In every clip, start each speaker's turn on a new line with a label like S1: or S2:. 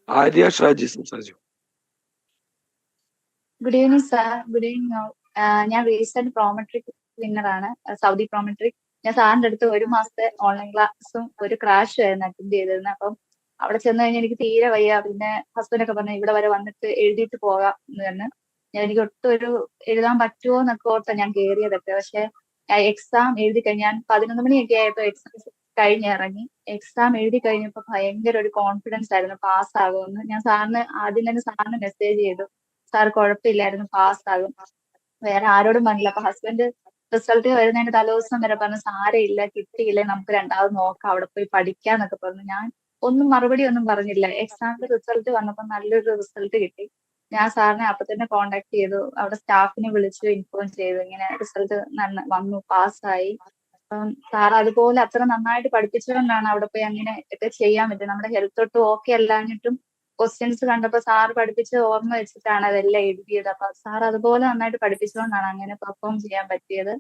S1: ആര്യ ഷാജി സംസാരിച്ചു.
S2: Good evening sir. Good evening all. ഞാൻ recent Prometric winner ആണ്, സൗദി പ്രോമെട്രിക്. ഞാൻ സാറിന്റെ അടുത്ത് 1 മാസത്തെ ഓൺലൈൻ ക്ലാസ്സും ഒരു ക്രാഷും ആയിരുന്നു അറ്റൻഡ് ചെയ്തിരുന്നത്. അപ്പം അവിടെ ചെന്ന് കഴിഞ്ഞാൽ എനിക്ക് തീരെ വയ്യ. പിന്നെ ഹസ്ബൻഡ് ഒക്കെ പറഞ്ഞു ഇവിടെ വരെ വന്നിട്ട് എഴുതിയിട്ട് പോകാം എന്ന് പറഞ്ഞു. എനിക്ക് ഒട്ടും ഒരു എഴുതാൻ പറ്റുമോ എന്നൊക്കെ ഓർത്താ ഞാൻ കയറിയതൊക്കെ. പക്ഷെ എക്സാം എഴുതി കഴിഞ്ഞ് ഞാൻ 11 മണിയൊക്കെ ആയപ്പോ എക്സാം കഴിഞ്ഞിറങ്ങി. എക്സാം എഴുതി കഴിഞ്ഞപ്പോ ഭയങ്കര ഒരു കോൺഫിഡൻസ് ആയിരുന്നു പാസ്സാകുമെന്ന്. ഞാൻ സാറിന് ആദ്യം തന്നെ സാറിന് മെസ്സേജ് ചെയ്തു, സാർ കുഴപ്പമില്ലായിരുന്നു, പാസ്സാകും. വേറെ ആരോടും പറഞ്ഞില്ല. അപ്പൊ ഹസ്ബൻഡ് റിസൾട്ട് വരുന്നതിന്റെ തലേദിവസം വരെ പറഞ്ഞു സാരമില്ല, കിട്ടിയില്ലേ നമുക്ക് രണ്ടാമത് നോക്കാം, അവിടെ പോയി പഠിക്കാന്നൊക്കെ പറഞ്ഞു. ഞാൻ മറുപടി ഒന്നും പറഞ്ഞില്ല. എക്സാമിന്റെ റിസൾട്ട് വന്നപ്പോ നല്ലൊരു റിസൾട്ട് കിട്ടി. ഞാൻ സാറിനെ അപ്പൊ തന്നെ കോണ്ടാക്ട് ചെയ്തു, അവിടെ സ്റ്റാഫിനെ വിളിച്ചു ഇൻഫോം ചെയ്തു ഇങ്ങനെ റിസൾട്ട് വന്നു, പാസ്സായി. അപ്പം സാർ അതുപോലെ അത്ര നന്നായിട്ട് പഠിപ്പിച്ചുകൊണ്ടാണ് അവിടെ പോയി അങ്ങനെ ഒക്കെ ചെയ്യാൻ പറ്റും. നമ്മുടെ ഹെൽത്ത് ഒട്ടും ഓക്കെ അല്ലാഞ്ഞിട്ടും ക്വസ്റ്റ്യൻസ് കണ്ടപ്പോ സാർ പഠിപ്പിച്ച് ഓർമ്മ വെച്ചിട്ടാണ് അതെല്ലാം എഴുതിയത്. അപ്പൊ സാർ അതുപോലെ നന്നായിട്ട് പഠിപ്പിച്ചുകൊണ്ടാണ് അങ്ങനെ പെർഫോം ചെയ്യാൻ പറ്റിയത്.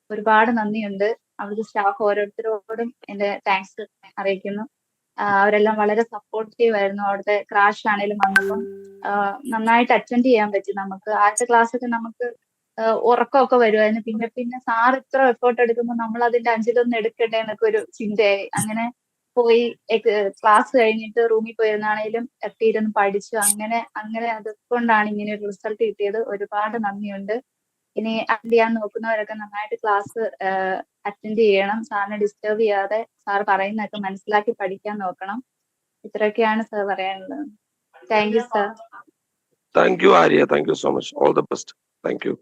S2: ഒരുപാട് നന്ദിയുണ്ട്. അവിടുത്തെ സ്റ്റാഫ് ഓരോരുത്തരോടും എന്റെ താങ്ക്സ് അറിയിക്കുന്നു. അവരെല്ലാം വളരെ സപ്പോർട്ടീവ് ആയിരുന്നു. അവിടുത്തെ ക്രാഷ് ആണെങ്കിലും വന്നപ്പം നന്നായിട്ട് അറ്റൻഡ് ചെയ്യാൻ പറ്റി. നമുക്ക് ആദ്യത്തെ ക്ലാസ് ഒക്കെ നമുക്ക് ഉറക്കമൊക്കെ വരുമായിരുന്നു. പിന്നെ പിന്നെ സാർ ഇത്ര എഫേർട്ട് എടുക്കുമ്പോൾ നമ്മൾ അതിന്റെ അഞ്ചിലൊന്നും എടുക്കട്ടെ എന്നൊക്കെ ഒരു ചിന്തയായി. അങ്ങനെ പോയി ക്ലാസ് കഴിഞ്ഞിട്ട് റൂമിൽ പോയിരുന്നാണേലും എത്തിയിരുന്ന് പഠിച്ചു. അങ്ങനെ അങ്ങനെ അതുകൊണ്ടാണ് ഇങ്ങനെ ഒരു റിസൾട്ട് കിട്ടിയത്. ഒരുപാട് നന്ദിയുണ്ട്. ഇനി അറ്റൻഡ് ചെയ്യാൻ നോക്കുന്നവരൊക്കെ നന്നായിട്ട് ക്ലാസ് അറ്റൻഡ് ചെയ്യണം. സാറിനെ ഡിസ്റ്റർബ് ചെയ്യാതെ സാർ പറയുന്നതൊക്കെ മനസ്സിലാക്കി പഠിക്കാൻ നോക്കണം. ഇത്രയൊക്കെയാണ് സാർ പറയാനുള്ളത്. Thank you sir.
S1: Thank you Arya, thank you so much. All the best. Thank you.